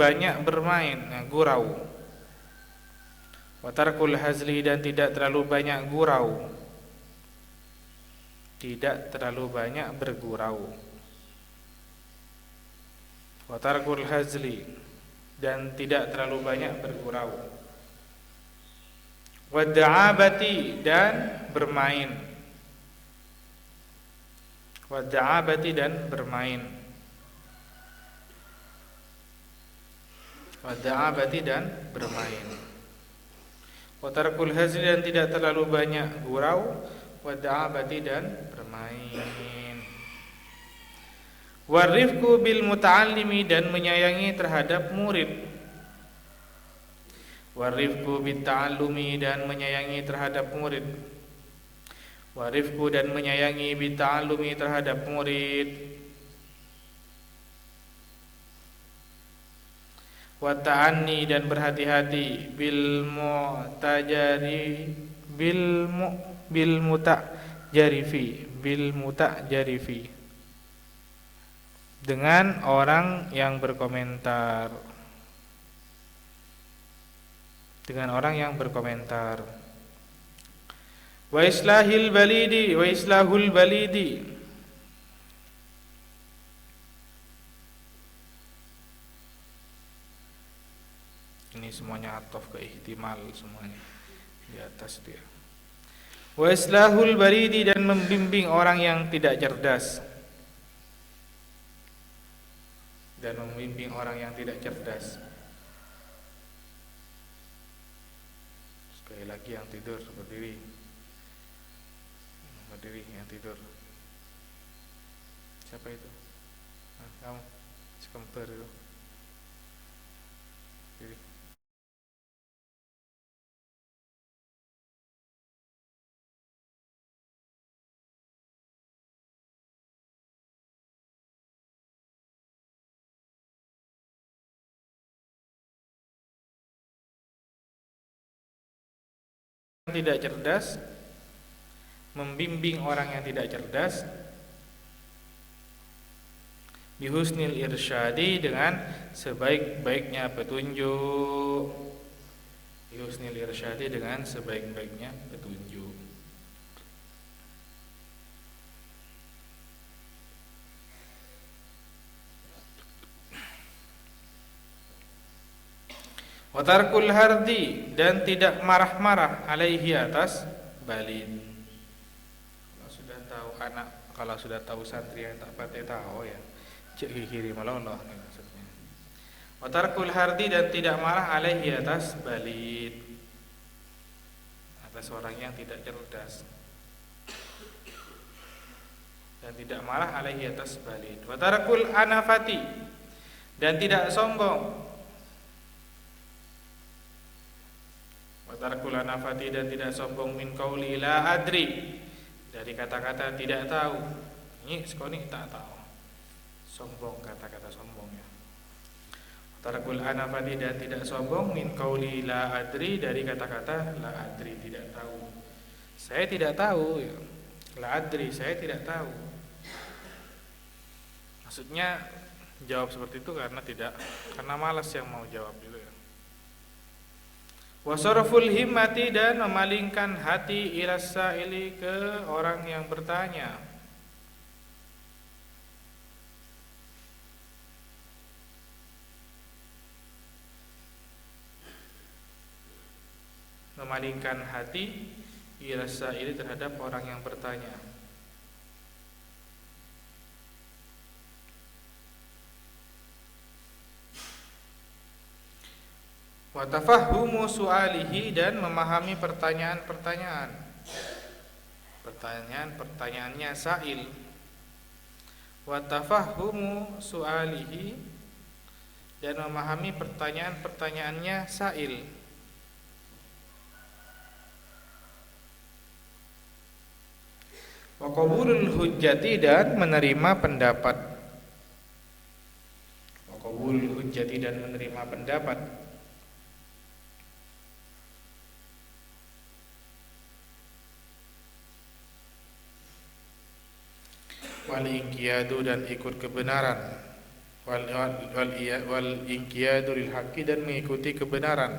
banyak bermain, gurau. Wa tarkul hazli, dan tidak terlalu banyak gurau. Tidak terlalu banyak bergurau. Wa tarkul hazli, dan tidak terlalu banyak bergurau. Wa da'abati, dan bermain. Wa da'abati, dan bermain. Wa da'abati, dan bermain. Wa tarkul hazli, dan tidak terlalu banyak gurau. Wa da'abati, dan bermain. Wa rifqu bil muta'allimi, dan menyayangi terhadap murid. Wa rifqu bit ta'allumi, dan menyayangi terhadap murid. Wa rifqu, dan menyayangi bit ta'allumi, terhadap murid. Wa ta'anni, dan berhati-hati bil mutajarifi, dengan orang yang berkomentar. Dengan orang yang berkomentar. Wa islahul balidi, ini semuanya ataf ke ihtimal, semuanya di atas dia. Wa islahul balidi, dan membimbing orang yang tidak cerdas. Dan membimbing orang yang tidak cerdas. Sekali lagi, yang tidur berdiri. Berdiri, yang tidur. Siapa itu? Kamu, sekemper itu. Diri. Tidak cerdas, membimbing orang yang tidak cerdas. Bihusnil irsyadi, dengan sebaik-baiknya petunjuk. Bihusnil irsyadi, dengan sebaik-baiknya petunjuk. Wa tarkul hardi, dan tidak marah-marah alaihi, atas balid. Kalau sudah tahu anak, kalau sudah tahu santri yang tak patah tahu ya, cek kiri meloloh nih maksudnya. Wa tarkul hardi, dan tidak marah alaihi, atas balid, atas orang yang tidak cerdas. Dan tidak marah alaihi, atas balid. Wa tarkul anafati, dan tidak sombong. Wa tarkul anafati, dan tidak sombong min qauli la adri, dari kata-kata tidak tahu. Ini sekoni tak tahu. Sombong, kata-kata sombong ya. Wa tarkul anafati, dan tidak sombong min qauli la adri, dari kata-kata la adri, tidak tahu. Saya tidak tahu ya. La adri, saya tidak tahu. Maksudnya jawab seperti itu karena malas yang mau jawab gitu ya. Wasarful himmati, dan memalingkan hati ilas sa'ili, ke orang yang bertanya. Memalingkan hati ilas sa'ili, terhadap orang yang bertanya. Wa tafahhumu su'alihi, dan memahami pertanyaannya sa'il. Wa tafahhumu su'alihi, dan memahami pertanyaannya sa'il. Wa qabulul hujjati, dan menerima pendapat. Wa qabulul hujjati, dan menerima pendapat. Wal inqiyadu, dan ikut kebenaran. wal inqiyadu lil haqqi, dan mengikuti kebenaran.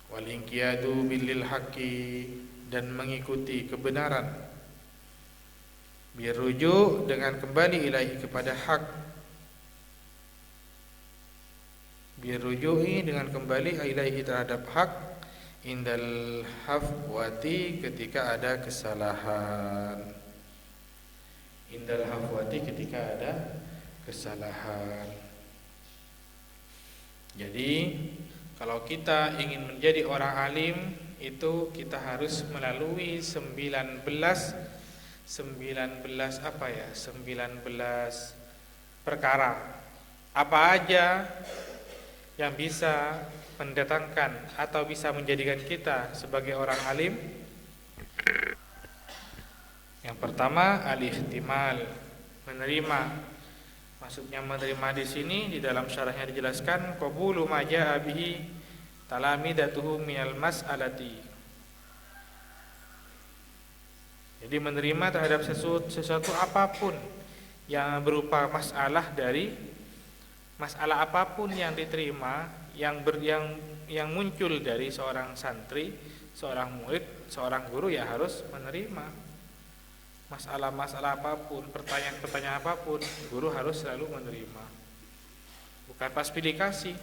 Wal inqiyadu bil haqqi, dan mengikuti kebenaran. Birujuk, dengan kembali ilahi kepada hak. Birujui, dengan kembali ilahi terhadap hak. Indal hafwati, ketika ada kesalahan. Indal hafwati, ketika ada kesalahan. Jadi kalau kita ingin menjadi orang alim, itu kita harus melalui 19 apa ya? 19 perkara. Apa aja yang bisa mendatangkan atau bisa menjadikan kita sebagai orang alim? Yang pertama, al-ihtimal, menerima. Maksudnya menerima di sini di dalam syarahnya dijelaskan qabulu ma jaa bihi talamidatuhu minal mas'alati. Jadi menerima terhadap sesuatu apapun yang berupa masalah, dari masalah apapun yang diterima, yang muncul dari seorang santri, seorang murid, seorang guru, ya harus menerima. Masalah-masalah apapun, pertanyaan-pertanyaan apapun, guru harus selalu menerima. Bukan pas pilih kasih.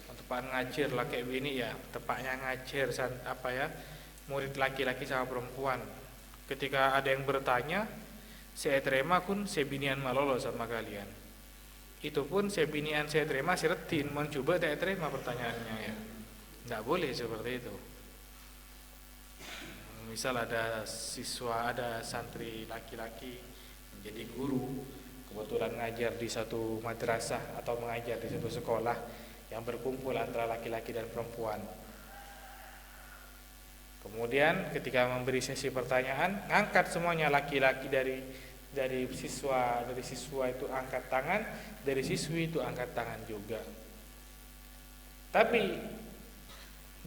Tempat ngajar lah kayak gini ya, tepatnya ngajar murid laki-laki sama perempuan. Ketika ada yang bertanya, saya terima kun saya binian malolo sama kalian. Itu pun saya binian saya terima siretin, mau coba tak terima pertanyaannya ya. Tidak boleh seperti itu. Misal ada siswa, ada santri laki-laki menjadi guru, kebetulan ngajar di satu madrasah atau mengajar di satu sekolah yang berkumpul antara laki-laki dan perempuan. Kemudian ketika memberi sesi pertanyaan, angkat semuanya laki-laki dari siswa itu angkat tangan, dari siswi itu angkat tangan juga. Tapi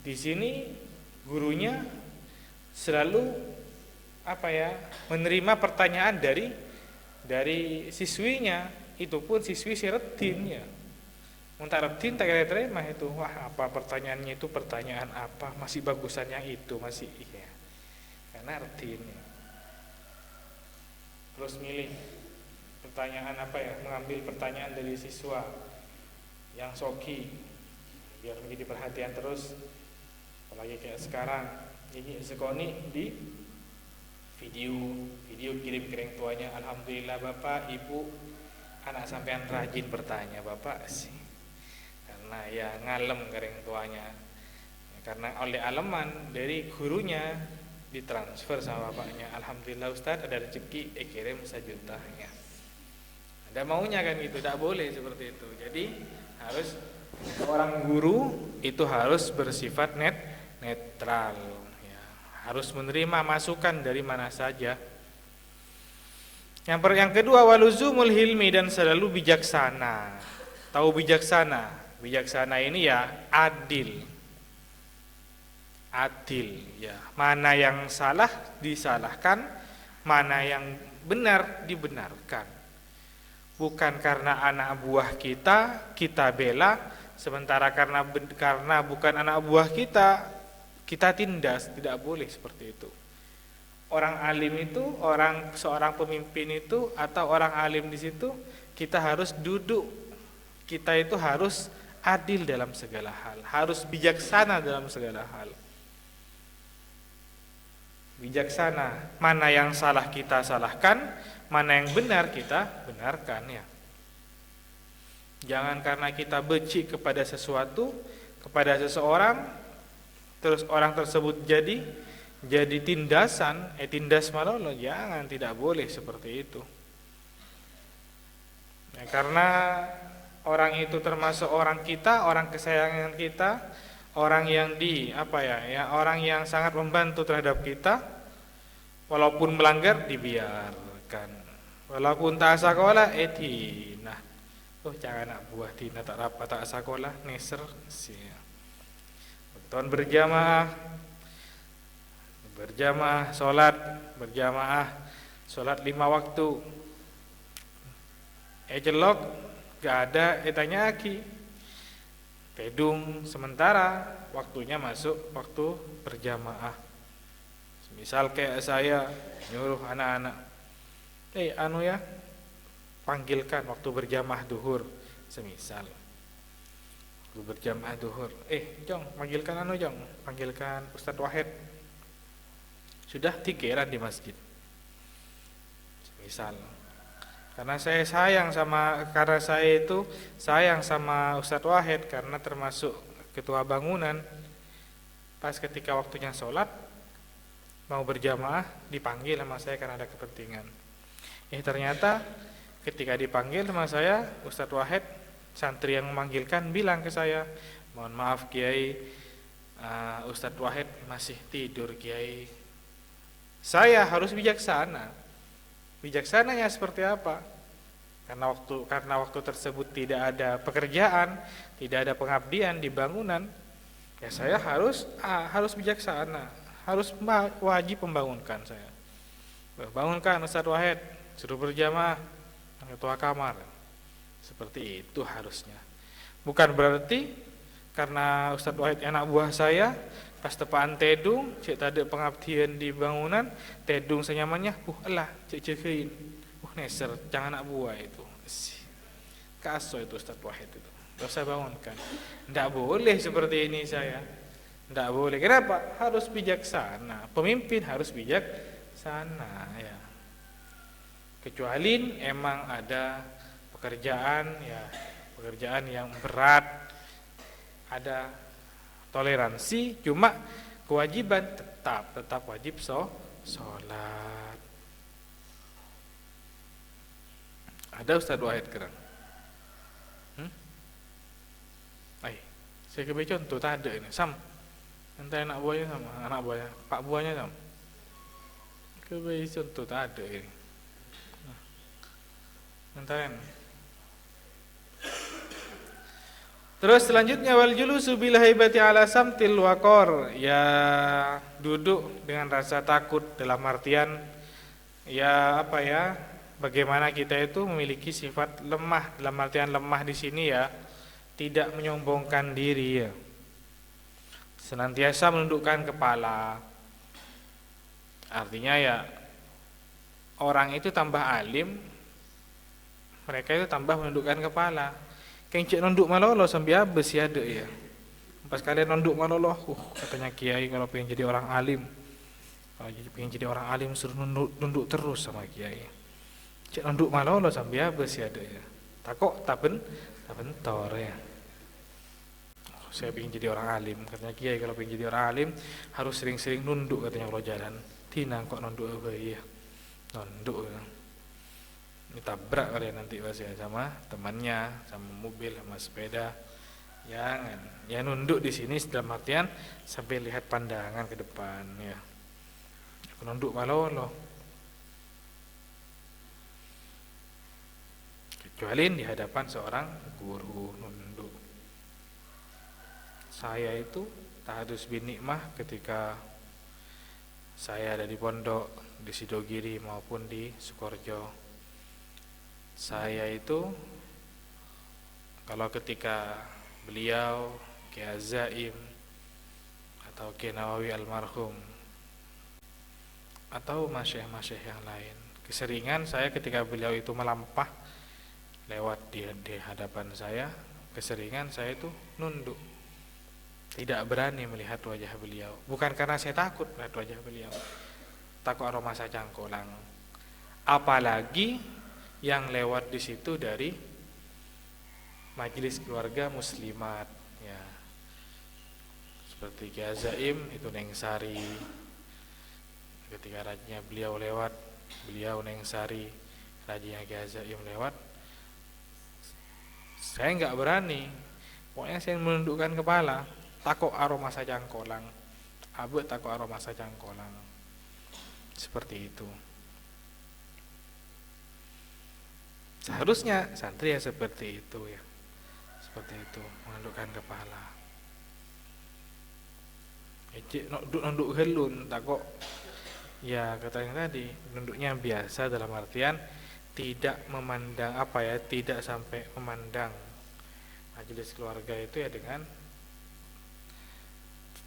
di sini gurunya selalu menerima pertanyaan dari siswinya, itu pun siswi siretin ya. Muntah retin tak terima itu. Wah, apa pertanyaannya itu, pertanyaan apa? Masih bagusan yang itu, masih iya. Karena retin ya. Terus milih pertanyaan mengambil pertanyaan dari siswa yang soki biar menjadi perhatian terus. Apalagi kayak sekarang ini sekoni di video kirim ke orang tuanya. Alhamdulillah Bapak, Ibu, anak sampean rajin bertanya Bapak sih. Karena ya ngalem ke orang tuanya. Ya, karena oleh aleman dari gurunya ditransfer sama bapaknya. Alhamdulillah Ustaz, ada rezeki kirim 1 juta ya. Ada maunya kan gitu, tidak boleh seperti itu. Jadi harus seorang guru itu harus bersifat netral ya. Harus menerima masukan dari mana saja. Yang kedua, waluzumul hilmi, dan selalu bijaksana. Tahu bijaksana? Bijaksana ini ya adil ya. Mana yang salah disalahkan, mana yang benar dibenarkan. Bukan karena anak buah kita bela, sementara karena bukan anak buah kita tindas. Tidak boleh seperti itu. Orang alim itu, seorang pemimpin itu atau orang alim di situ, kita harus duduk. Kita itu harus adil dalam segala hal, harus bijaksana dalam segala hal. Bijaksana, mana yang salah kita salahkan, mana yang benar kita benarkan ya. Jangan karena kita benci kepada sesuatu, kepada seseorang, terus orang tersebut jadi tindas malolo. Jangan, tidak boleh seperti itu ya, karena orang itu termasuk orang kita, orang kesayangan kita, orang yang orang yang sangat membantu terhadap kita. Walaupun melanggar dibiarkan, walaupun tak sekolah etina. Jangan anak buah tina tak rapat tak sekolah neser sia. Beton berjamaah, sholat berjamaah, sholat 5 waktu. celok gak ada etanya aki. Tedung sementara waktunya masuk waktu berjamaah. Misal kayak saya nyuruh anak-anak, anu ya, panggilkan waktu berjamaah duhur, semisal waktu berjamaah duhur, Jong, panggilkan anu Jong, panggilkan Ustadz Wahid, sudah tikiran di masjid, semisal. Karena saya sayang sama Ustadz Wahid karena termasuk ketua bangunan. Pas ketika waktunya sholat mau berjamaah dipanggil sama saya karena ada kepentingan. Ternyata ketika dipanggil sama saya, Ustadz Wahid, santri yang memanggilkan bilang ke saya, mohon maaf Kiai, Ustadz Wahid masih tidur Kiai. Saya harus bijaksana. Bijaksananya seperti apa? Karena waktu tersebut tidak ada pekerjaan, tidak ada pengabdian di bangunan, ya saya harus bijaksana. Harus wajib membangunkan saya. Bangunkan Ustadz Wahid, suruh berjamaah ketua kamar. Seperti itu harusnya. Bukan berarti karena Ustadz Wahid anak buah saya, pas tepaan tedung, cek tadi pengabdian di bangunan, tedung senyamannya, elah cek cekein. Neser, jangan anak buah itu. Kaso itu Ustadz Wahid itu. Gak usah bangunkan. Tidak boleh seperti ini saya. Tidak boleh. Kenapa? Harus bijaksana. Pemimpin harus bijaksana ya. Kecuali emang ada pekerjaan yang berat, ada toleransi, cuma kewajiban tetap wajib sholat. Ada Ustadz Wahid kerang. Saya kebeli contoh tak ada ini. Entah anak buahnya sama, pak buahnya sama. Kebeli contoh tak ada ini. Entah. Terus selanjutnya wal julusu bil haibati ala samtil waqar, ya duduk dengan rasa takut dalam artian bagaimana kita itu memiliki sifat lemah, dalam artian lemah di sini ya tidak menyombongkan diri ya. Senantiasa menundukkan kepala. Artinya ya orang itu tambah alim, mereka itu tambah menundukkan kepala. Kencik nunduk malolo sampai habis ya ada ya. Pas kalian nunduk malolo, katanya kiai kalau pengen jadi orang alim. Kalau pengen jadi orang alim suruh nunduk terus sama kiai. Cek nunduk malolo sampai habis ya ada ya. Takok bentor ya. Saya pengen jadi orang alim, katanya kiai kalau pengen jadi orang alim harus sering-sering nunduk katanya kalau jalan. Tinang kok nunduk apa ya? Nunduk. Ditabrak kalian nanti pas ya sama temannya, sama mobil, sama sepeda. Jangan. Ya nunduk di sini dalam artian sampai lihat pandangan ke depan ya. Nunduk malolo. Kecuali di hadapan seorang guru nunduk. Saya itu tahadus bin nikmah ketika saya ada di pondok di Sidogiri maupun di Sukorejo. Saya itu kalau ketika beliau Kiai Zaim atau Kiai Nawawi almarhum atau masyayikh yang lain, keseringan saya ketika beliau itu melampah lewat di hadapan saya, keseringan saya itu nunduk. Tidak berani melihat wajah beliau. Bukan karena saya takut melihat wajah beliau, takut aroma cangkolang. Apalagi yang lewat di situ dari majelis keluarga muslimat, ya, seperti Kiai Zaim itu Neng Sari. Ketika rajanya beliau lewat, beliau Neng Sari, rajanya Kiai Zaim lewat, saya nggak berani. Pokoknya saya menundukkan kepala. Takut aroma cangkolang, abet takut aroma cangkolang. Seperti itu. Seharusnya santri ya seperti itu ya. Seperti itu, menundukkan kepala. Nunduk helun takut. Ya katanya tadi, nunduknya biasa dalam artian tidak memandang tidak sampai memandang majelis keluarga itu ya dengan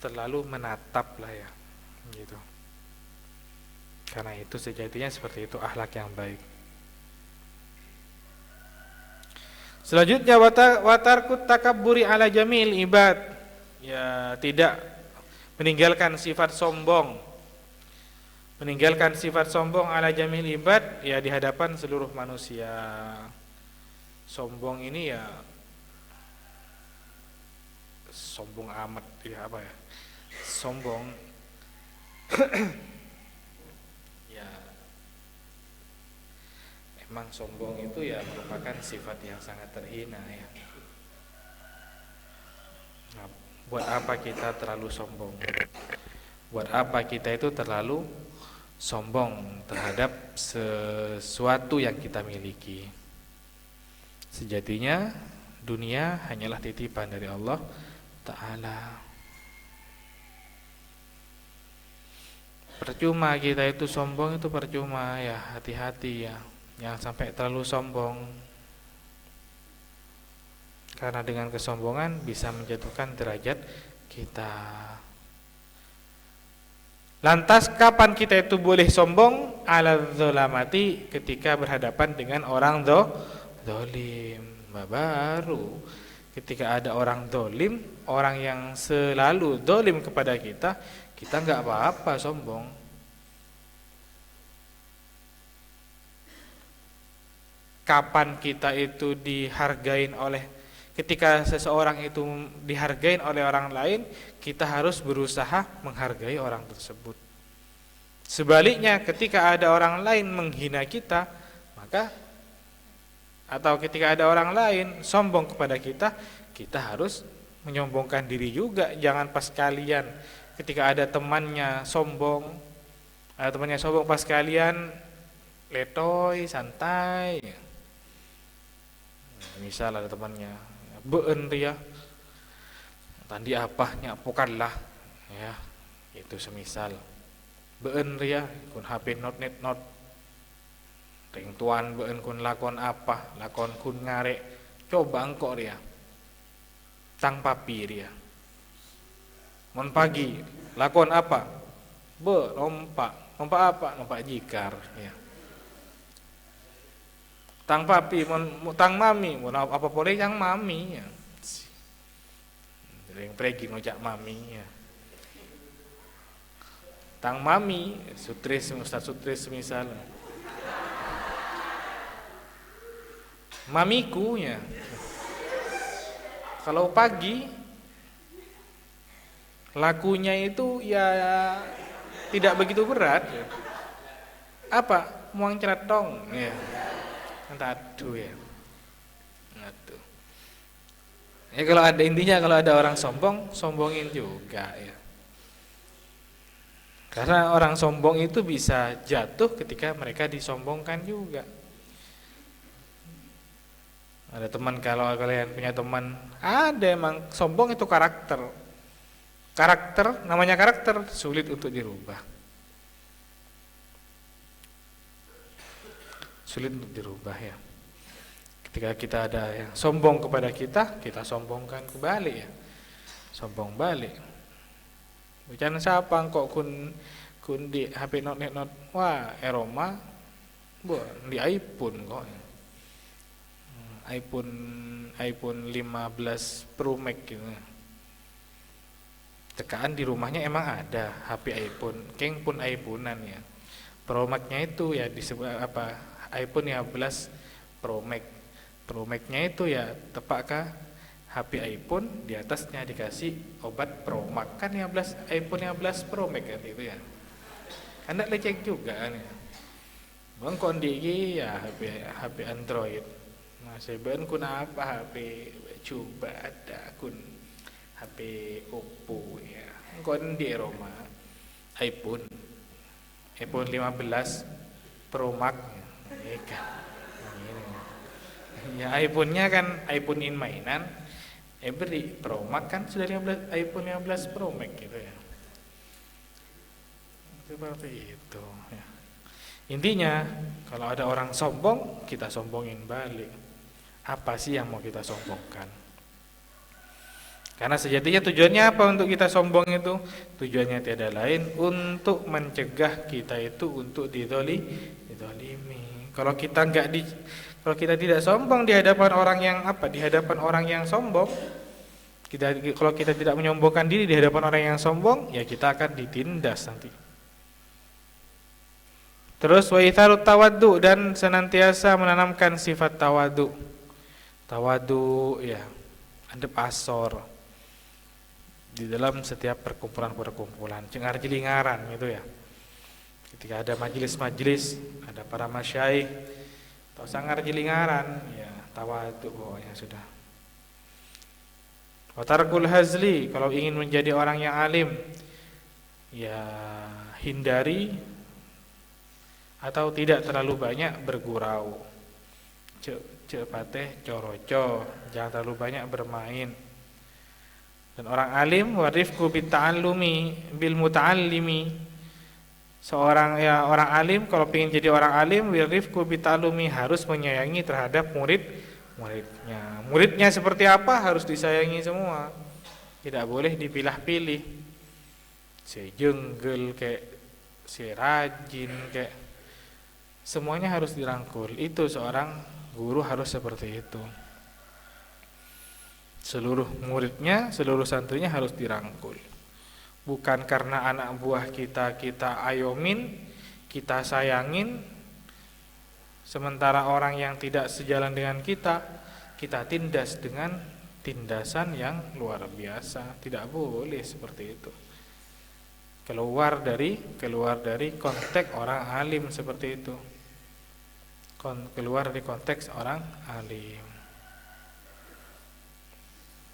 terlalu menatap lah ya, gitu. Karena itu sejatinya seperti itu akhlak yang baik. Selanjutnya watarkut takabburi ala jamil ibad, ya tidak meninggalkan sifat sombong. Meninggalkan sifat sombong ala jamil ibad ya di hadapan seluruh manusia. Sombong ini ya sombong amat ya apa ya? Sombong ya emang sombong itu ya merupakan sifat yang sangat terhina ya. Nah, buat apa kita terlalu sombong? Buat apa kita itu terlalu sombong terhadap sesuatu yang kita miliki? Sejatinya dunia hanyalah titipan dari Allah Ta'ala. Percuma kita itu sombong, itu percuma ya, hati-hati ya, jangan sampai terlalu sombong. Karena dengan kesombongan bisa menjatuhkan derajat kita. Lantas kapan kita itu boleh sombong? Ala dzolamati, ketika berhadapan dengan orang dolim. Baru ketika ada orang dolim, orang yang selalu dolim kepada kita, kita nggak apa-apa sombong. Kapan kita itu dihargain oleh, ketika seseorang itu dihargain oleh orang lain, kita harus berusaha menghargai orang tersebut. Sebaliknya ketika ada orang lain menghina kita, maka atau ketika ada orang lain sombong kepada kita, kita harus menyombongkan diri juga. Jangan pas kalian ketika ada temannya sombong, pas kalian letoy, santai. Misal ada temannya beun dia, tadi apa nyapukanlah, ya itu semisal beun dia kun HP not net not ring tuan beun kun lakon apa, lakon kun ngarek, coba engkau dia tang papi dia mon pagi lakon apa, lompak apa, lompak jikar ya. Tang papi, tang mami, apa boleh yang mami ya. Yang pergi ngojak mami ya. Tang mami, Ustaz Sutris misal. Mamiku ya. Kalau pagi lakunya itu ya tidak begitu berat ya. Apa? Muang ceratong ya. Aduh ya. Aduh. Ya kalau ada intinya, kalau ada orang sombong, sombongin juga ya. Karena orang sombong itu bisa jatuh ketika mereka disombongkan juga. Ada teman, kalau kalian punya teman, ada emang sombong itu karakter. Namanya karakter sulit untuk dirubah. Sulit untuk dirubah ya. Ketika kita ada yang sombong kepada kita, kita sombongkan kembali ya. Sombong balik. Bukan siapa kok kun di HP not wah Eroma di iPhone kok. iPhone 15 Pro Max gitu. Tekaan di rumahnya emang ada HP iPhone, keng pun iPhonean ya. Pro Max-nya itu ya disebut apa? iPhone 15 Pro Max. Pro Max-nya itu ya tepakkah HP iPhone, di atasnya dikasih obat Pro Max, kan iPhone 15 Pro Max kan itu ya. Anda lecek juga kan ya. Bang kondisi ya HP Android. Masih ben kun apa HP coba ada kun HP Oppo ya. Kondi Roma iPhone 15 Pro Max ya, iPhone-nya kan iPhone in mainan, beri Pro Max kan sudah 15, iPhone 15 Pro Max gitu ya. Seperti itu ya. Intinya, kalau ada orang sombong, kita sombongin balik. Apa sih yang mau kita sombongkan? Karena sejatinya tujuannya apa untuk kita sombong itu? Tujuannya tiada lain untuk mencegah kita itu untuk didolimi. Kalau kita tidak sombong di hadapan orang yang di hadapan orang yang sombong, kalau kita tidak menyombongkan diri di hadapan orang yang sombong, ya kita akan ditindas nanti. Terus wa itharut tawaddu, dan senantiasa menanamkan sifat tawaddu. Tawaddu ya, adab asor di dalam setiap perkumpulan-perkumpulan, cengar jelingaran gitu ya. Ketika ada majelis-majelis, ada para masyaikh, atau sangar jelingaran, ya tawadhu pokoknya sudah. Wa tarkul hazli, kalau ingin menjadi orang yang alim, ya hindari atau tidak terlalu banyak bergurau. Cek pateh coroco, jangan terlalu banyak bermain. Dan orang alim warifku bita'allumi bil muta'allimi. Orang alim kalau ingin jadi orang alim warifku bita'allumi, harus menyayangi terhadap muridnya. Muridnya seperti apa harus disayangi semua. Tidak boleh dipilah-pilih. Si jenggel kayak si rajin kayak, semuanya harus dirangkul. Itu seorang guru harus seperti itu. Seluruh muridnya, seluruh santrinya harus dirangkul. Bukan karena anak buah kita ayomin, kita sayangin, sementara orang yang tidak sejalan dengan kita tindas dengan tindasan yang luar biasa. Tidak boleh seperti itu. Keluar dari konteks orang alim seperti itu. Keluar dari konteks orang alim.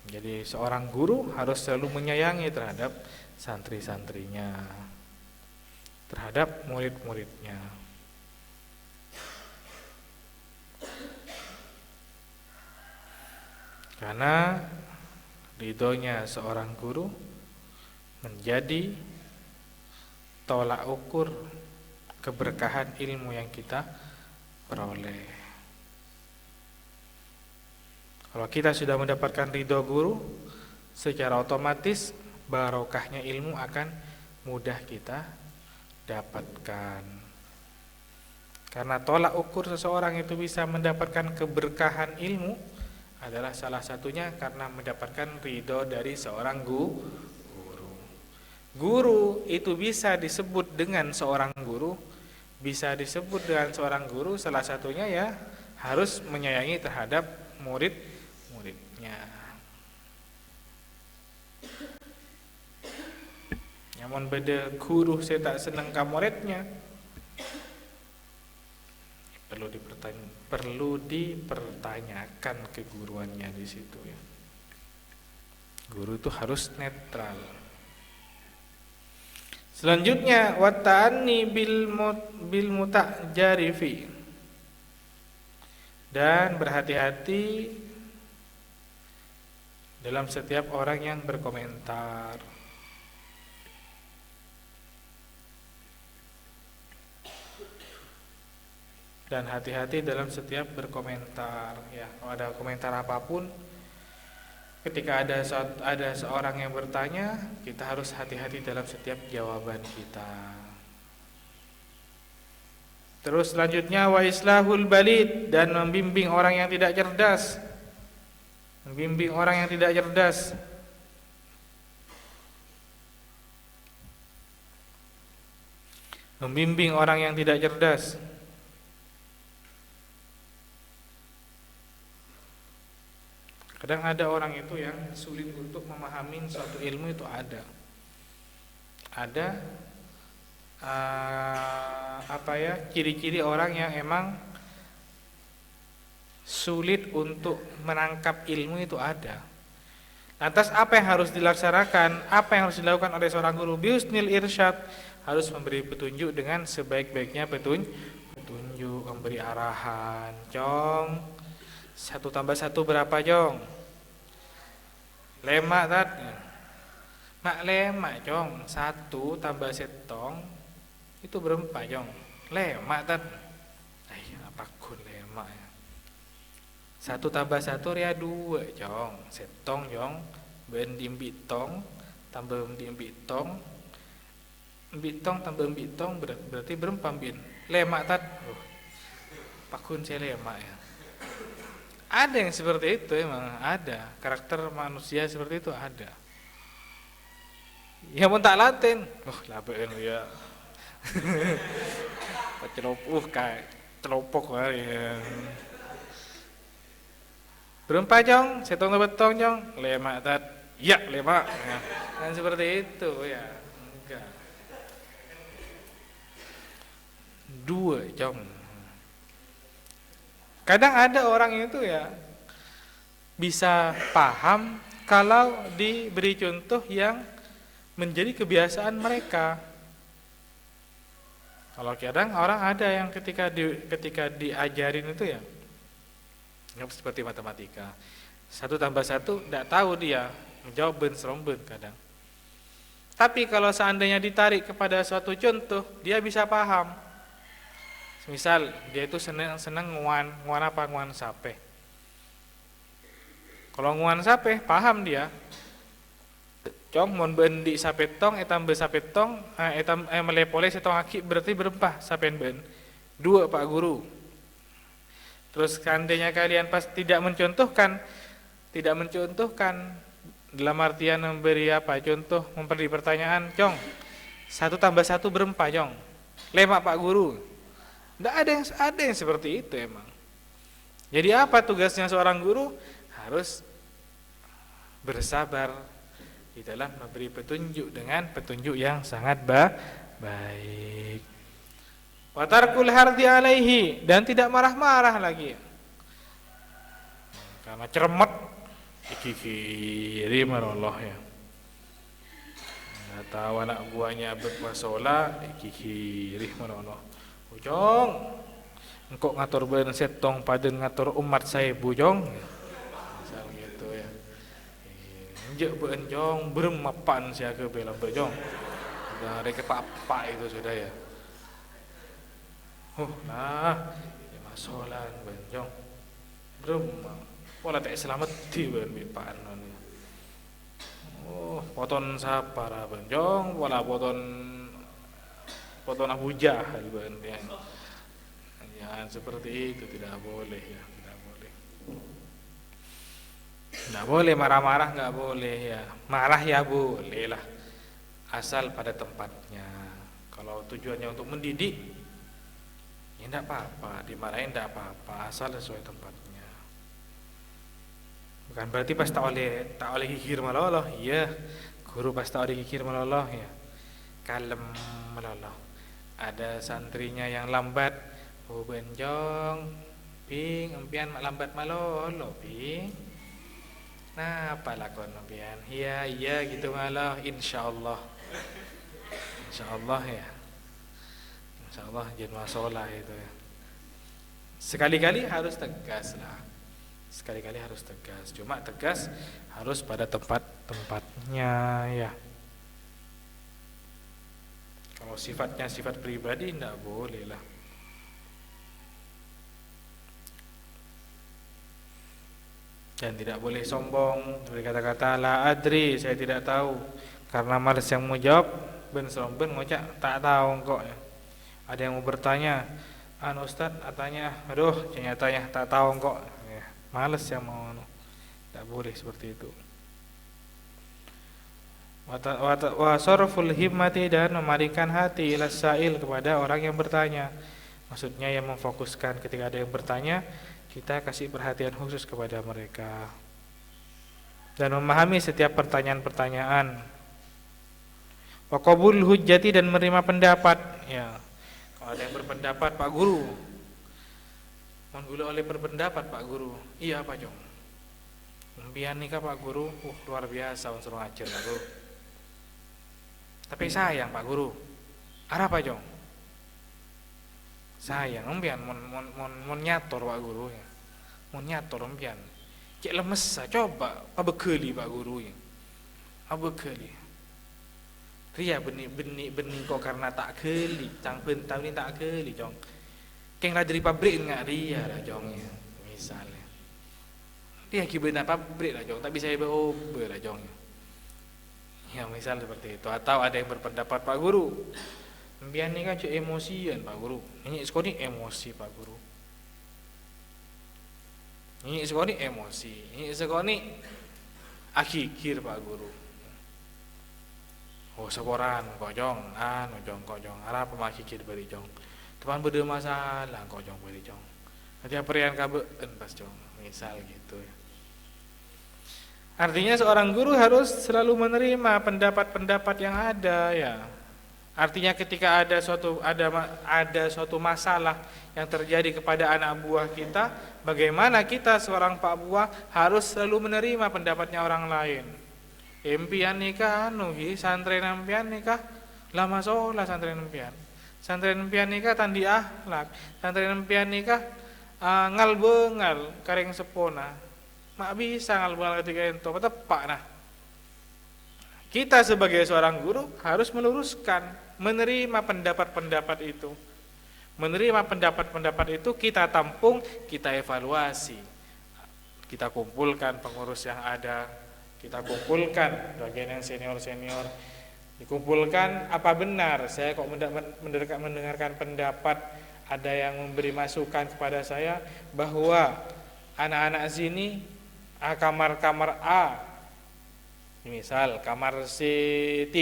Jadi seorang guru harus selalu menyayangi terhadap santri-santrinya, terhadap murid-muridnya. Karena ridhonya seorang guru menjadi tolak ukur keberkahan ilmu yang kita peroleh. Kalau kita sudah mendapatkan ridho guru, secara otomatis barokahnya ilmu akan mudah kita dapatkan. Karena tolak ukur seseorang itu bisa mendapatkan keberkahan ilmu adalah salah satunya karena mendapatkan ridho dari seorang guru. Guru itu bisa disebut dengan seorang guru, bisa disebut dengan seorang guru salah satunya ya harus menyayangi terhadap muridnya. Namun beda guru saya tak senang ke muridnya, perlu dipertanyakan keguruannya di situ ya. Guru itu harus netral. Selanjutnya wata'anni bil mutajarifi, dan berhati-hati dalam setiap orang yang berkomentar. Dan hati-hati dalam setiap berkomentar ya. Kalau ada komentar apapun, ketika ada seorang yang bertanya, kita harus hati-hati dalam setiap jawaban kita. Terus selanjutnya wa islahul balid, dan membimbing orang yang tidak cerdas. Membimbing orang yang tidak cerdas. Membimbing orang yang tidak cerdas. Kadang ada orang itu yang sulit untuk memahami suatu ilmu itu ada. Ciri-ciri orang yang emang sulit untuk menangkap ilmu itu ada. Lantas apa yang harus dilaksanakan? Apa yang harus dilakukan oleh seorang guru? Biusnil irsyad, harus memberi petunjuk dengan sebaik-baiknya petunjuk, memberi arahan. Cong, 1 tambah 1 berapa, Jong? Lemak tat. Mak lemak, Jong. 1 tambah setong itu berapa, Jong? Lemak tan. Apa kun lemak ya. 1 tambah 1 ria 2 jong. Setong jong. Ben dimbitong tambah dimbitong. Mbitong tambah mbitong berarti berapa bin? Lemak tan. Apa kun saya lemak ya. Ada yang seperti itu, emang ada. Karakter manusia seperti itu ada. Ya pun tak laten. Labeun ya. Pacelopuh kayak celopok ya. Berempat jong, setong betong jong, lemak tat. Ya, lemak. Ya. Kan seperti itu ya. Enggak. 2 jong. Kadang ada orang itu ya bisa paham kalau diberi contoh yang menjadi kebiasaan mereka. Kalau kadang orang ada yang ketika diajarin itu ya seperti matematika. 1 tambah 1 tidak tahu dia menjawab ben seromben kadang. Tapi kalau seandainya ditarik kepada suatu contoh, dia bisa paham. Misal dia itu senang nguan apa nguan sape. Kalau nguan sape paham dia. Cong mon ben di sape tong etam be sape tong etam melepole setong aki berarti berempah sapen ben. 2 Pak Guru. Terus seandainya kalian pas tidak mencontohkan dalam artian memberi apa contoh memberi pertanyaan, Cong 1 tambah 1 berempah Cong. Lemak Pak Guru. Tidak ada yang seperti itu emang. Jadi apa tugasnya seorang guru? Harus bersabar di dalam memberi petunjuk dengan petunjuk yang sangat baik. Wa tarkul hardi alaihi, dan tidak marah-marah lagi. Karena cermet kiri marallah ya. Enggak tahu anak buahnya bermasalah kiri marallah. Bujong, engkau ngatur ben setong paden ngatur umat saya bujong, misal gitu ya. Injek ben jong beremapan sia ke bela bujong. Dari ke pak itu sudah ya. Nah, ini masalah ben jong. Berem, pola tak selamat di ben mipaan ni. Poton sapara ben jong, pola poton Abu Jahal ya. Jangan seperti itu, tidak boleh ya, tidak boleh. Tidak boleh marah-marah, nggak boleh ya. Marah ya boleh lah, asal pada tempatnya. Kalau tujuannya untuk mendidik, ya tidak apa-apa, dimarahin tidak apa-apa, asal sesuai tempatnya. Bukan berarti pas tak oleh kikir maloloh, iya. Guru pas tak oleh kikir maloloh ya. Kalem maloloh. Ada santrinya yang lambat, benjong, ping, empian lambat malolo, ping. Nah, apa lakon empian? Iya gitu malah, insyaallah ya. Insyaallah jangan masalah itu ya. Sekali-kali harus tegas lah. Sekali-kali harus tegas. Cuma tegas harus pada tempat-tempatnya ya. Kalau sifatnya sifat pribadi tidak boleh lah. Dan tidak boleh sombong, berkata-kata la adri, saya tidak tahu. Karena malas yang mau jawab, ben seromben ngocak tak tahu kok. Ada yang mau bertanya, Ustaz, katanya, aduh, nyatanya tak tahu kok. Ya, malas yang mau, tidak boleh seperti itu. Wa sarful himmati, dan memalingkan hati ila sa'il, kepada orang yang bertanya. Maksudnya yang memfokuskan ketika ada yang bertanya, kita kasih perhatian khusus kepada mereka. Dan memahami setiap pertanyaan-pertanyaan. Wa qabul hujjati, dan menerima pendapat ya. Kalau ada yang berpendapat, Pak Guru, mohon gula oleh berpendapat Pak Guru. Iya Pak Jong. Umpian nikah Pak Guru, luar biasa suruh ngajar Pak Guru. Tapi sayang Pak Guru. Arah Pak Jong. Sayang umpian mon nyator Pak Guru ya. Mon nyator umpian. Cek lemes coba abekeli Pak Guru ya. Abekeli. Ria benih kok karena tak geli, cang pentau ini tak geli jong. Keng lah dari pabrik nggak ria lah jong ya, misalnya. Dia kibena pabrik lah jong, tak bisa ober lah jong. Ya misal seperti itu. Atau ada yang berpendapat Pak Guru, mbian ini kan cuk emosian Pak Guru. Ini sekolah ini emosi Pak Guru. Ini sekolah ini emosi. Ini sekolah ini akhir Pak Guru. Oh sekoran kok jong, jong kok jong. Arah pemakikir beri jong. Tuhan beda masalah kok jong beri jong. Nanti aperian kabeen pas jong. Misal gitu ya. Artinya seorang guru harus selalu menerima pendapat-pendapat yang ada ya. Artinya ketika ada suatu masalah yang terjadi kepada anak buah kita, bagaimana kita seorang pak buah harus selalu menerima pendapatnya orang lain. Impian nikah santren impian nikah lama solah santren impian. Santren impian nikah tandi akhlak. Santren impian nikah ngal bengal kareng sepona. Mak bisa ngal bengal ketika ento tepak nah. Kita sebagai seorang guru harus meluruskan, menerima pendapat-pendapat itu. Menerima pendapat-pendapat itu kita tampung, kita evaluasi. Kita kumpulkan pengurus yang ada, kita kumpulkan bagian yang senior-senior, dikumpulkan apa benar saya kok mendengarkan pendapat ada yang memberi masukan kepada saya bahwa anak-anak sini kamar A, misal kamar C3,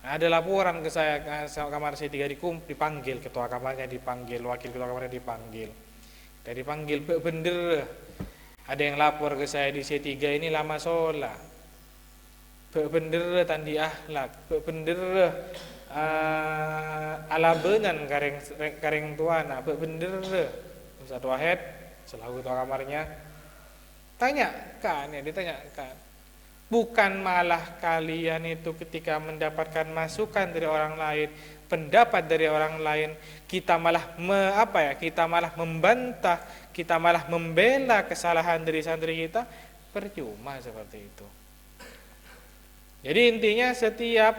ada laporan ke saya kamar C3 dipanggil, ketua kamarnya dipanggil, wakil ketua kamarnya dipanggil, dan dipanggil bener. Ada yang lapor ke saya di C3 ini lama sholat, bener tandi akhlak, bener ala bengan kareng tuana, bener Ustaz Wahid selaku ketua kamarnya tanyakan ya, ditanyakan. Bukan malah kalian itu ketika mendapatkan masukan dari orang lain, pendapat dari orang lain, kita malah kita malah membantah, kita malah membela kesalahan dari santri kita, percuma seperti itu. Jadi intinya setiap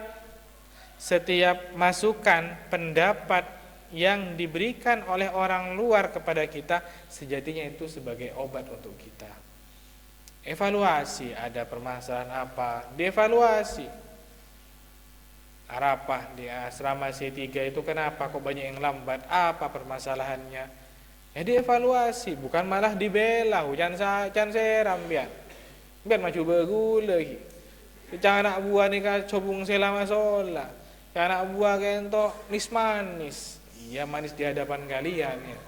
masukan, pendapat yang diberikan oleh orang luar kepada kita, sejatinya itu sebagai obat untuk kita. Evaluasi, ada permasalahan apa, dievaluasi. Arapah di asrama C3 itu kenapa kok banyak yang lambat, apa permasalahannya, ya dievaluasi, bukan malah dibela, hujan seram biar maju begula lagi. Cang anak buah ni ka cobung selama sholat, anak buah kento manis, iya manis di hadapan kalian ya.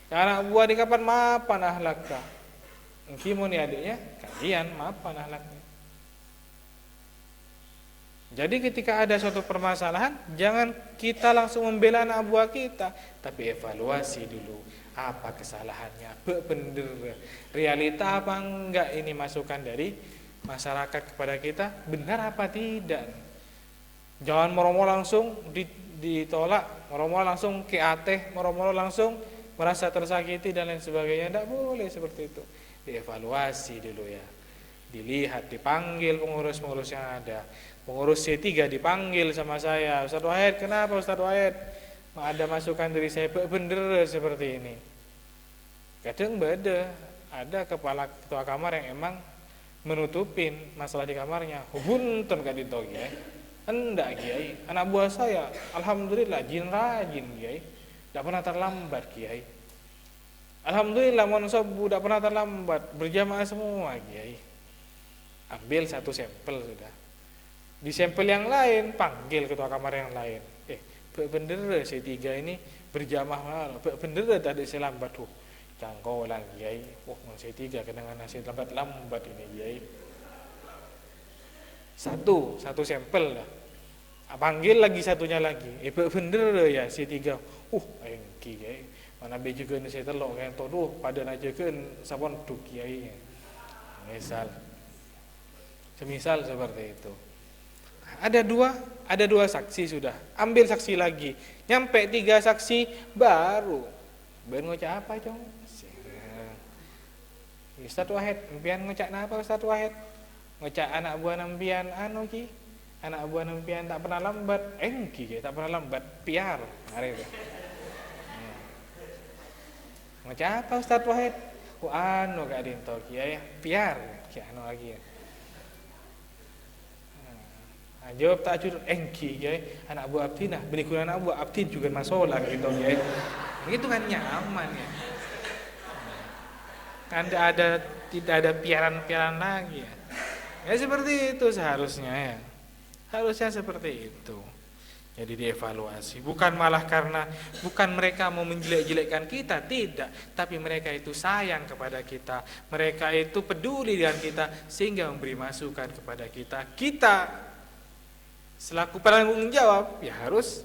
Anak buah ni kapan mapan ahlakka, Kimo nih adiknya, kalian maafkan ahlaknya. Jadi ketika ada suatu permasalahan, jangan kita langsung membela anak buah kita, tapi evaluasi dulu, apa kesalahannya, bener, realita apa enggak ini masukan dari masyarakat kepada kita, benar apa tidak. Jangan moro-moro langsung ditolak, moro-moro langsung keateh, moro-moro langsung merasa tersakiti dan lain sebagainya, tidak boleh seperti itu. Dievaluasi dulu ya, dilihat, dipanggil pengurus-pengurus yang ada. Pengurus C3 dipanggil sama saya, Ustaz Wahid, kenapa Ustaz Wahid ada masukan dari saya bener seperti ini. Kadang beda, ada kepala ketua kamar yang emang menutupin masalah di kamarnya, bunten gak dito Kiai, enggak Kiai, anak buah saya alhamdulillah rajin Kiai, tidak pernah terlambat Kiai. Alhamdulillah monsobu tidak pernah terlambat, berjamaah semua Kiai. Ambil satu sampel sudah. Di sampel yang lain panggil ketua kamar yang lain. Bener C3 ini berjamaah, bener tadi saya lambat tuh. Cangkolan Kiai. C3 kenangan nasi lambat ini Kiai. Satu sampel lah. Panggil lagi satunya lagi. Bener ya C3. Engki Kiai. Mana bejukeun saya telok kayak tuh pada najekeun sapon duk Kiai. Semisal seperti itu. Ada dua saksi sudah. Ambil saksi lagi. Nyampe 3 saksi baru ngocak apa, Cong? Ustaz Wahid, impian ngocak apa Ustaz Wahid? Ngocak anak buah nampian ki. Anak buah nempian tak pernah lambat, engki tak pernah lambat, piar. Hari itu. Macam apa Ustaz Wahid? Anu gak dinto kiai piar, kiai anu lagi ya. Jawab tak jujur, engki kiai, anak buah abdi nah, benikun anak buah abdi juga masalah gitu kiai. Itu kan nyaman ya. Kan tidak ada piaran-piaran lagi ya. Ya seperti itu seharusnya ya. Harusnya seperti itu. Jadi dievaluasi, bukan mereka mau menjelek-jelekkan kita, tidak, tapi mereka itu sayang kepada kita, mereka itu peduli dengan kita sehingga memberi masukan kepada kita. Kita selaku penanggung jawab ya harus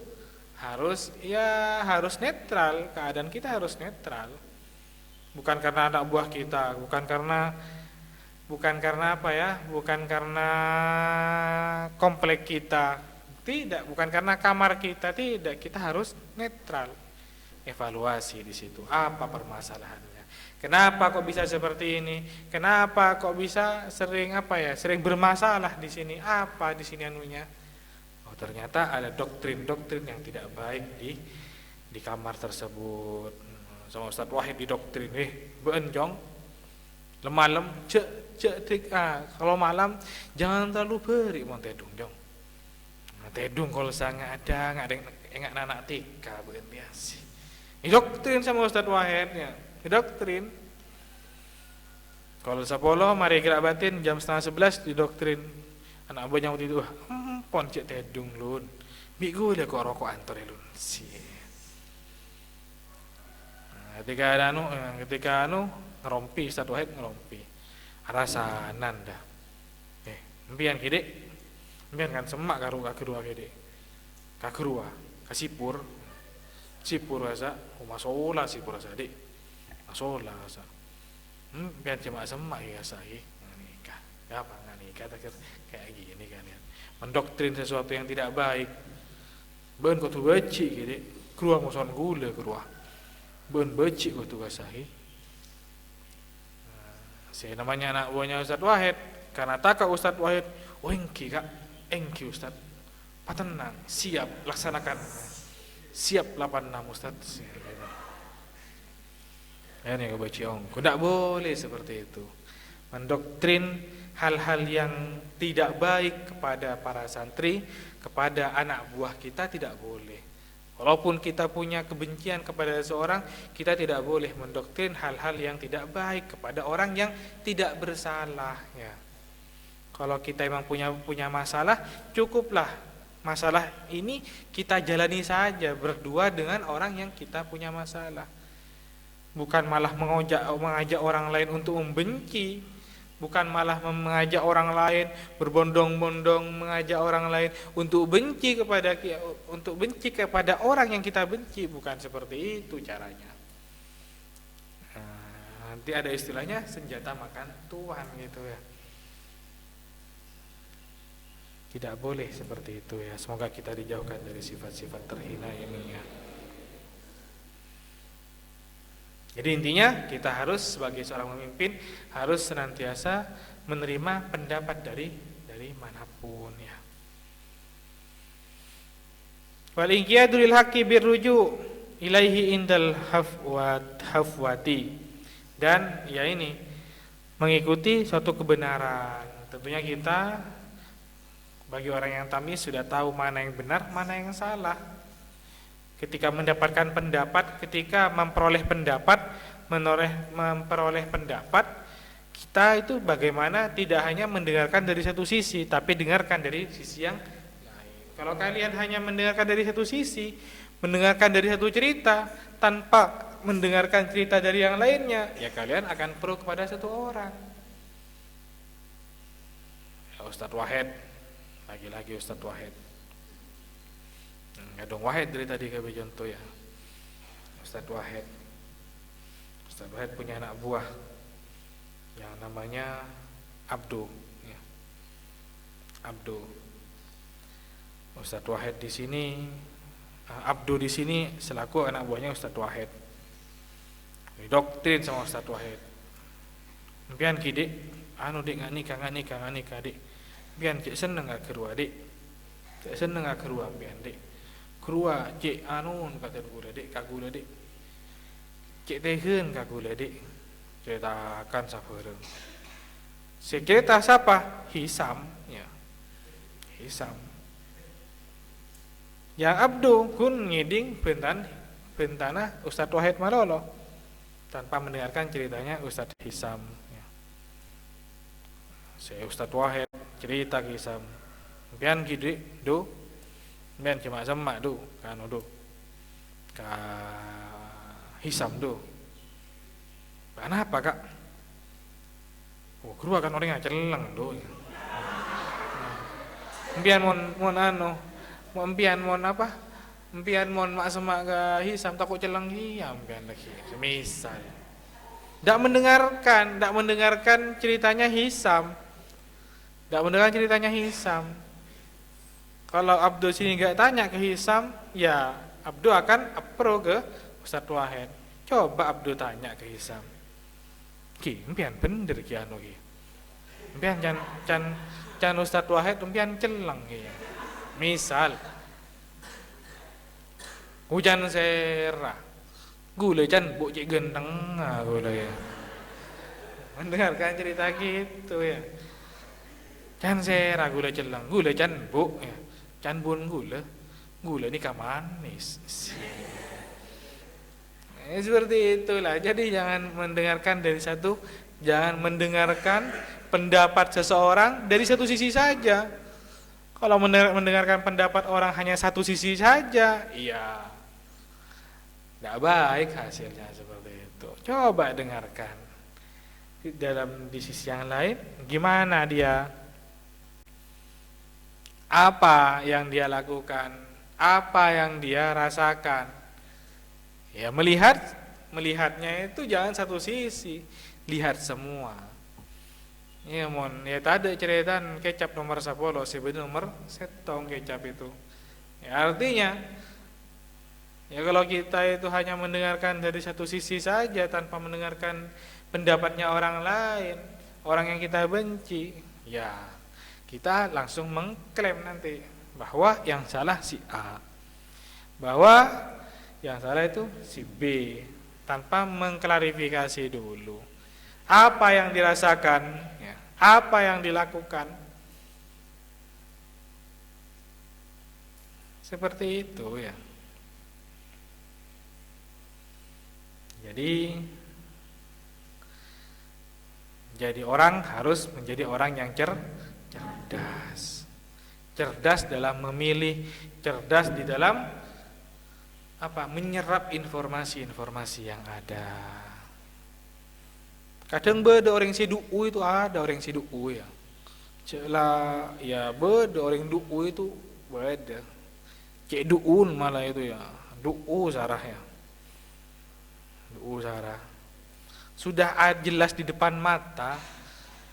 netral, keadaan kita harus netral. Bukan karena anak buah kita, bukan karena komplek kita. Tidak, bukan karena kamar kita, tidak, kita harus netral. Evaluasi di situ, apa permasalahannya? Kenapa kok bisa seperti ini? Kenapa kok bisa sering bermasalah di sini? Apa di sini anunya? Oh, ternyata ada doktrin-doktrin yang tidak baik di kamar tersebut. Sama Ustaz Wahid di doktrin, beenjong, lemalem, kalau malam jangan terlalu beri montedung jong. Tedung kalau sangat ada enggak anak tika bukan biasa. Ini doktrin sama Ustaz Wahid ya. Ini doktrin. Kalau sepuluh mari gerak batin jam 10:30 di doktrin. Anak buahnya waktu itu pon cek tedung lun. Minggu dia kok rokok antor lun. Ketika ngerompi Ustaz Wahid ngerompi. Arasanan dah. Mpian kide. Mpian kan semak kagerua kede. Kagerua, kasipur asa, masola sipur asa dik. Masola asa. Mpian cuma semak ya asa nikah. Apa nikah kayak gini kan ya. Mendoktrin sesuatu yang tidak baik. Ben kau tu beci kede. Keruah muson gula keruah. Ben beci kau tu kasahi. Saya namanya anak buahnya Ustaz Wahid. Karena takut Ustaz Wahid, engki Ustaz, tenang, siap laksanakan, siap 86 Ustaz. Ini kebaciong, tidak boleh seperti itu. Mendoktrin hal-hal yang tidak baik kepada para santri, kepada anak buah kita tidak boleh. Walaupun kita punya kebencian kepada seseorang, kita tidak boleh mendoktrin hal-hal yang tidak baik kepada orang yang tidak bersalah ya. Kalau kita memang punya masalah, cukuplah masalah ini kita jalani saja berdua dengan orang yang kita punya masalah. Bukan malah mengajak orang lain untuk membenci, bukan malah mengajak orang lain berbondong-bondong mengajak orang lain untuk benci kepada orang yang kita benci, bukan seperti itu caranya. Nanti ada istilahnya senjata makan tuan gitu ya. Tidak boleh seperti itu ya. Semoga kita dijauhkan dari sifat-sifat terhina ini ya. Jadi intinya kita harus sebagai seorang pemimpin harus senantiasa menerima pendapat dari manapun ya. Wal inqiyadu lil haqqi birruju ilaihi indal hafwati. Dan ya ini mengikuti suatu kebenaran. Tentunya kita bagi orang yang tamis sudah tahu mana yang benar, mana yang salah. Ketika mendapatkan pendapat, ketika memperoleh pendapat, kita itu bagaimana tidak hanya mendengarkan dari satu sisi, tapi dengarkan dari sisi yang lain. Kalau kalian hanya mendengarkan dari satu sisi, mendengarkan dari satu cerita, tanpa mendengarkan cerita dari yang lainnya, ya kalian akan pro kepada satu orang. Ya, Ustaz Wahid. Lagi-lagi Ustaz Wahid. Ngadong Wahid dari tadi kayak contoh ya. Ustaz Wahid punya anak buah yang namanya Abdu ya. Abdu. Ustaz Wahid di sini, Abdu di sini selaku anak buahnya Ustaz Wahid. Didoktrin sama Ustaz Wahid. Mpian ki dik, dik nggak nikah dik. Biar cik seneng gak keru adik. Tak seneng aku kerua pian dek. Kerua cek anun kata gula dek, kagula dek. Cek tehen kagula dek. Ceritakan sabareng. Cerita siapa? Hisam, ya. Hisam. Yang Abdu kun ngiding bentana Ustadz Wahid Malolo tanpa mendengarkan ceritanya Ustadz Hisam. Ya. Saya Ustadz Wahid cerita ke Hisam. Pian gitu do. Pian cuma semak do, kan do. Ka Hisam do. Kenapa kak? Oh, guru akan orang yang celeng do. Pian mon anu, pian mon apa? Pian mon mak semak ke Hisam takut celeng iya pian lagi. Semisal. Tak mendengarkan ceritanya Hisam. Tak mendengarkan ceritanya Hisam. Kalau Abdul sini gak tanya ke Hisam, ya Abdul akan apro ke Ustadz Wahid. Coba Abdul tanya ke Hisam. Ki, empian bener ki anu ki. Empian can Ustadz Wahid empian celeng ki. Misal hujan serah. Gule can buk cik genteng gule ya. Mendengarkan cerita gitu ya. Can serah gule celeng, gule can buk ya. Can bun gula ini manis. Seperti itulah. Jadi jangan mendengarkan pendapat seseorang dari satu sisi saja. Kalau mendengarkan pendapat orang hanya satu sisi saja, iya, tidak baik hasilnya seperti itu. Coba dengarkan di sisi yang lain, gimana dia? Apa yang dia lakukan, apa yang dia rasakan. Ya melihatnya itu jangan satu sisi, lihat semua. Ya tadi cerita kecap nomor 10, sebenarnya nomor setong kecap itu. Ya artinya, ya kalau kita itu hanya mendengarkan dari satu sisi saja tanpa mendengarkan pendapatnya orang lain, orang yang kita benci, ya kita langsung mengklaim nanti bahwa yang salah si A, bahwa yang salah itu si B, tanpa mengklarifikasi dulu apa yang dirasakan, ya, apa yang dilakukan. Seperti itu ya. Jadi orang harus menjadi orang yang cerdas dalam memilih, cerdas di dalam menyerap informasi-informasi yang ada. Kadang beda orang si du'u itu ada orang si du'u ya. Celah ya beda orang du'u itu beda. Cek du'un malah itu ya. Du'u sarah ya. Du'u sarah. Sudah jelas di depan mata.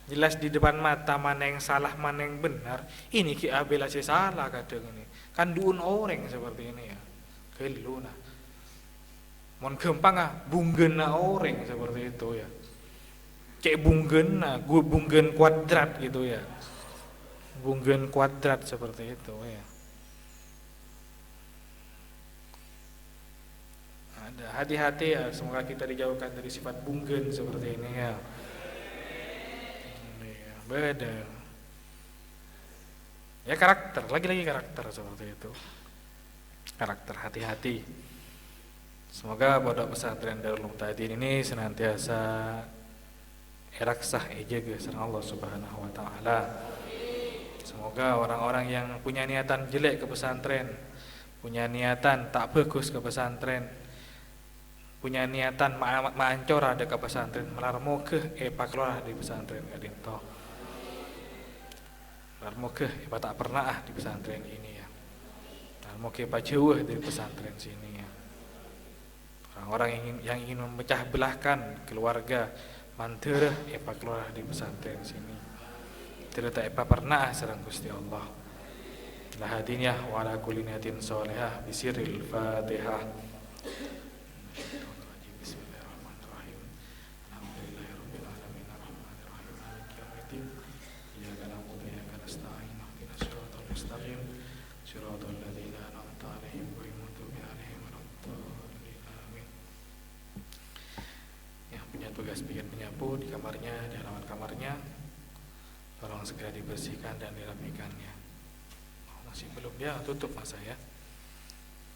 Jelas di depan mata mana yang salah, mana yang benar. Ini ki abela si salah kadang ini. Kan duun orang seperti ini ya. Kelu nah. Mon gampang bunggen orang seperti itu ya. Cek bunggen bunggen kuadrat gitu ya. Bunggen kuadrat seperti itu ya. Ada hati-hati ya, semoga kita dijauhkan dari sifat bunggen seperti ini ya. Beda ya, karakter, lagi-lagi karakter seperti itu. Karakter, hati-hati. Semoga pondok pesantren Darul Muhtadin ini senantiasa eraksah ejege sareng Allah Subhanahu wa taala. Semoga orang-orang yang punya niatan jelek ke pesantren, punya niatan tak bagus ke pesantren, punya niatan maancor ada ke pesantren, melarmoke paklolah di pesantren kadinto. Larmoke tak pernah di pesantren ini ya. Larmoke jauh dari pesantren sini ya. Orang-orang yang ingin memecah belahkan keluarga mantere keluar di pesantren sini. Tidak pernah sareng Gusti Allah. La hadiniyah wa ala kulli niyatin sholihah bisirril Fatihah. Shiratal ladzina an'amta 'alaihim ghairil maghdubi 'alaihim waladdallin. Amin. Yang punya tugas bikin penyapu di kamarnya, di halaman kamarnya, tolong segera dibersihkan dan dirapikannya. Oh, masih belum ya, tutup masa ya.